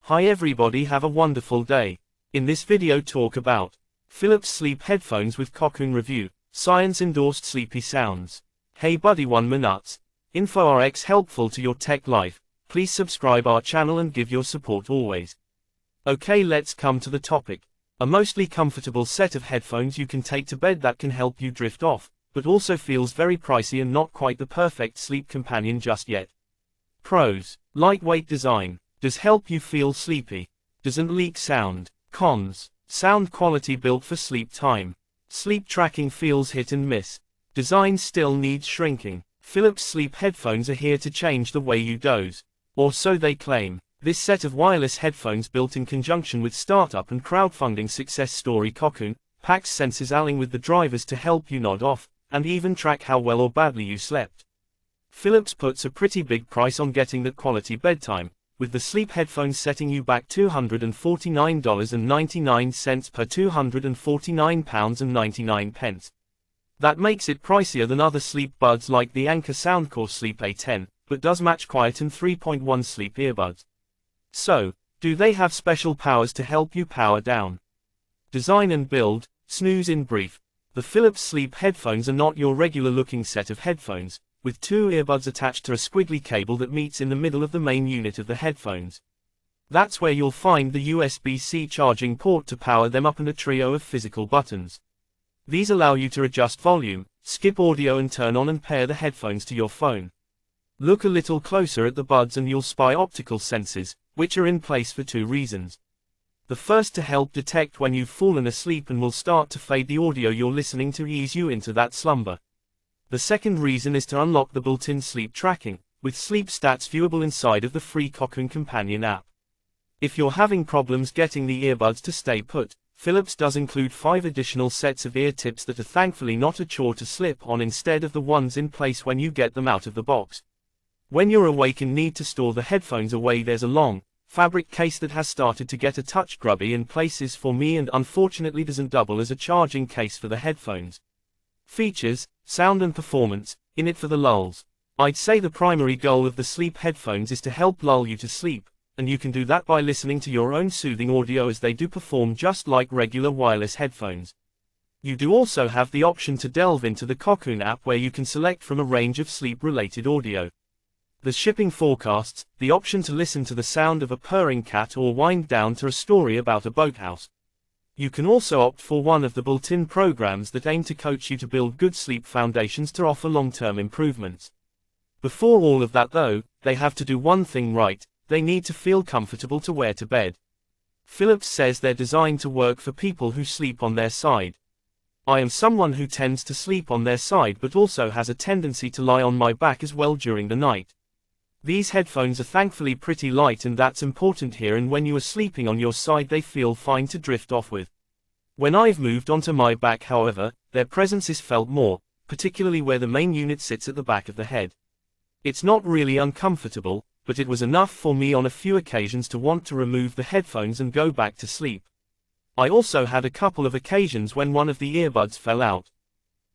Hi everybody, have a wonderful day. In this video talk about Philips sleep headphones with Cocoon review, science endorsed sleepy sounds. Hey buddy 1 minute. InfoRx helpful to your tech life. Please subscribe our channel and give your support always. Okay, let's come to the topic. A mostly comfortable set of headphones you can take to bed that can help you drift off, but also feels very pricey and not quite the perfect sleep companion just yet. Pros: lightweight design. Does help you feel sleepy. Doesn't leak sound. Cons: sound quality built for sleep time. Sleep tracking feels hit and miss. Design still needs shrinking. Philips sleep headphones are here to change the way you doze. Or so they claim. This set of wireless headphones, built in conjunction with startup and crowdfunding success story Cocoon, packs sensors along with the drivers to help you nod off, and even track how well or badly you slept. Philips puts a pretty big price on getting that quality bedtime, with the sleep headphones setting you back $249.99 per £249.99. That makes it pricier than other sleep buds like the Anker Soundcore Sleep A10, but does match Quiet and 3.1 sleep earbuds. So, do they have special powers to help you power down? Design and build. Snooze in brief. The Philips sleep headphones are not your regular looking set of headphones, with two earbuds attached to a squiggly cable that meets in the middle of the main unit of the headphones. That's where you'll find the USB-C charging port to power them up and a trio of physical buttons. These allow you to adjust volume, skip audio and turn on and pair the headphones to your phone. Look a little closer at the buds and you'll spy optical sensors, which are in place for two reasons. The first to help detect when you've fallen asleep and will start to fade the audio you're listening to ease you into that slumber. The second reason is to unlock the built-in sleep tracking, with sleep stats viewable inside of the free Cocoon Companion app. If you're having problems getting the earbuds to stay put, Philips does include 5 additional sets of ear tips that are thankfully not a chore to slip on instead of the ones in place when you get them out of the box. When you're awake and need to store the headphones away, there's a long, fabric case that has started to get a touch grubby in places for me and unfortunately doesn't double as a charging case for the headphones. Features: sound and performance, in it for the lulls. I'd say the primary goal of the sleep headphones is to help lull you to sleep, and you can do that by listening to your own soothing audio, as they do perform just like regular wireless headphones. You do also have the option to delve into the Cocoon app where you can select from a range of sleep-related audio. The shipping forecasts, the option to listen to the sound of a purring cat or wind down to a story about a boathouse. You can also opt for one of the built-in programs that aim to coach you to build good sleep foundations to offer long-term improvements. Before all of that though, they have to do one thing right: they need to feel comfortable to wear to bed. Philips says they're designed to work for people who sleep on their side. I am someone who tends to sleep on their side but also has a tendency to lie on my back as well during the night. These headphones are thankfully pretty light, and that's important here, and when you are sleeping on your side they feel fine to drift off with. When I've moved onto my back however, their presence is felt more, particularly where the main unit sits at the back of the head. It's not really uncomfortable, but it was enough for me on a few occasions to want to remove the headphones and go back to sleep. I also had a couple of occasions when one of the earbuds fell out.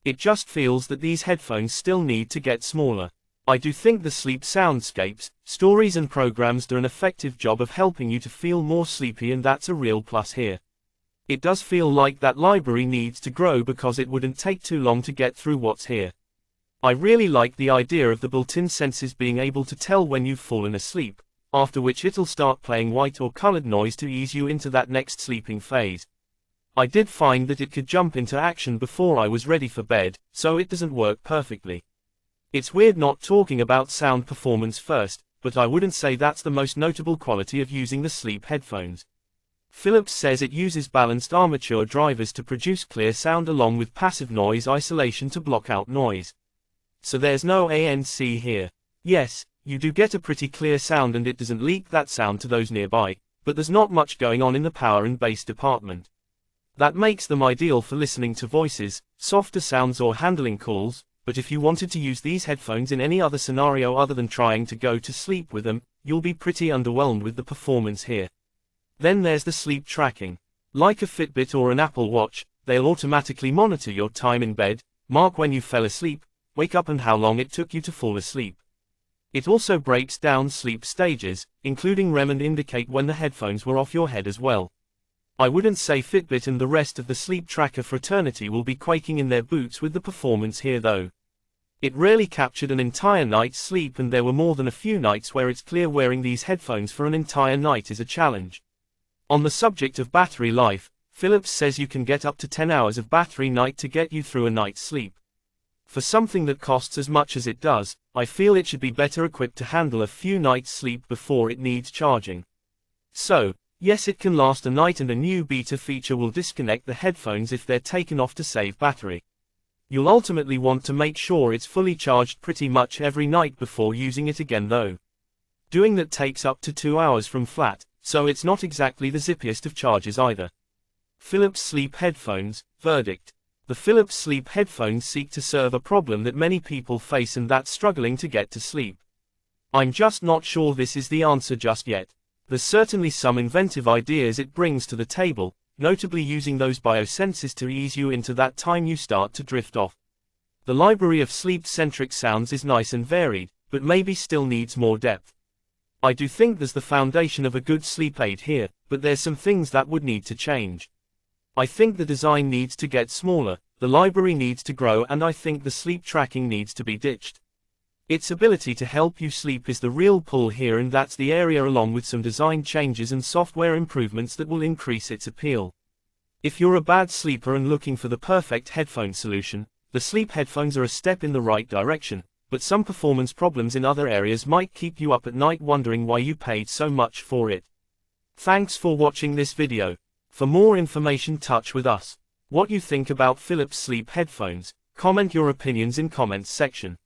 It just feels that these headphones still need to get smaller. I do think the sleep soundscapes, stories and programs do an effective job of helping you to feel more sleepy, and that's a real plus here. It does feel like that library needs to grow because it wouldn't take too long to get through what's here. I really like the idea of the built-in sensors being able to tell when you've fallen asleep, after which it'll start playing white or colored noise to ease you into that next sleeping phase. I did find that it could jump into action before I was ready for bed, so it doesn't work perfectly. It's weird not talking about sound performance first, but I wouldn't say that's the most notable quality of using the sleep headphones. Philips says it uses balanced armature drivers to produce clear sound along with passive noise isolation to block out noise. So there's no ANC here. Yes, you do get a pretty clear sound and it doesn't leak that sound to those nearby, but there's not much going on in the power and bass department. That makes them ideal for listening to voices, softer sounds or handling calls. But if you wanted to use these headphones in any other scenario other than trying to go to sleep with them, you'll be pretty underwhelmed with the performance here. Then there's the sleep tracking. Like a Fitbit or an Apple Watch, they'll automatically monitor your time in bed, mark when you fell asleep, wake up and how long it took you to fall asleep. It also breaks down sleep stages, including REM, and indicate when the headphones were off your head as well. I wouldn't say Fitbit and the rest of the sleep tracker fraternity will be quaking in their boots with the performance here though. It rarely captured an entire night's sleep, and there were more than a few nights where it's clear wearing these headphones for an entire night is a challenge. On the subject of battery life, Philips says you can get up to 10 hours of battery night to get you through a night's sleep. For something that costs as much as it does, I feel it should be better equipped to handle a few nights' sleep before it needs charging. So, yes, it can last a night, and a new beta feature will disconnect the headphones if they're taken off to save battery. You'll ultimately want to make sure it's fully charged pretty much every night before using it again though. Doing that takes up to 2 hours from flat, so it's not exactly the zippiest of charges either. Philips Sleep Headphones, verdict. The Philips Sleep Headphones seek to serve a problem that many people face, and that's struggling to get to sleep. I'm just not sure this is the answer just yet. There's certainly some inventive ideas it brings to the table, notably using those biosenses to ease you into that time you start to drift off. The library of sleep-centric sounds is nice and varied, but maybe still needs more depth. I do think there's the foundation of a good sleep aid here, but there's some things that would need to change. I think the design needs to get smaller, the library needs to grow, and I think the sleep tracking needs to be ditched. Its ability to help you sleep is the real pull here, and that's the area, along with some design changes and software improvements, that will increase its appeal. If you're a bad sleeper and looking for the perfect headphone solution, the sleep headphones are a step in the right direction, but some performance problems in other areas might keep you up at night wondering why you paid so much for it. Thanks for watching this video. For more information, touch with us. What you think about Philips Sleep Headphones? Comment your opinions in comments section.